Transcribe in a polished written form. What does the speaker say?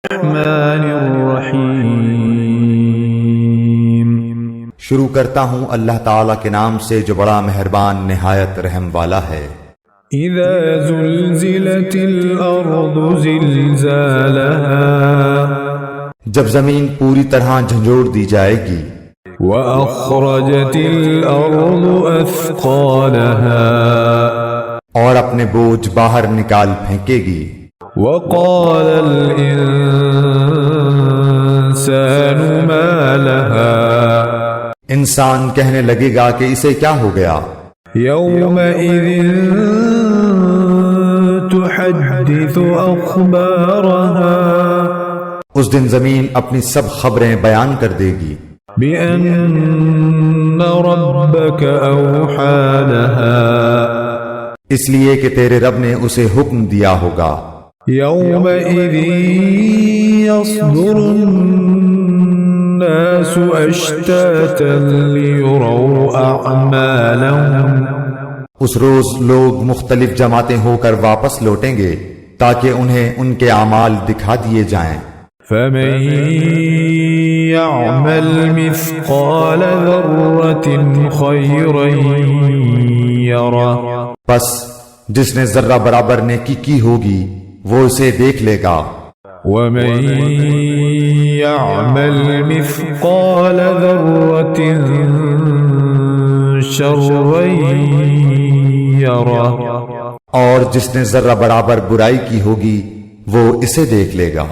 الرحمن الرحیم۔ شروع کرتا ہوں اللہ تعالیٰ کے نام سے جو بڑا مہربان نہایت رحم والا ہے۔ اذا زلزلت الارض زلزالها، جب زمین پوری طرح جھنجھوڑ دی جائے گی۔ واخرجت الارض اثقالها، اور اپنے بوجھ باہر نکال پھینکے گی۔ وقال الانسان ما لها، انسان کہنے لگے گا کہ اسے کیا ہو گیا؟ يومئذ تحدث اخبارها، اس دن زمین اپنی سب خبریں بیان کر دے گی۔ بأن ربك اوحى لها، اس لیے کہ تیرے رب نے اسے حکم دیا ہوگا۔ يومئذ يصدر الناس اشتاتا ليروا اعمالهم، اس روز لوگ مختلف جماعتیں ہو کر واپس لوٹیں گے تاکہ انہیں ان کے اعمال دکھا دیے جائیں۔ فمن يعمل مثقال ذرة خيرا يره، پس جس نے ذرہ برابر نیکی کی ہوگی وہ اسے دیکھ لے گا۔ ومن يعمل مثقال ذرة شرا يره، اور جس نے ذرہ برابر برائی کی ہوگی وہ اسے دیکھ لے گا۔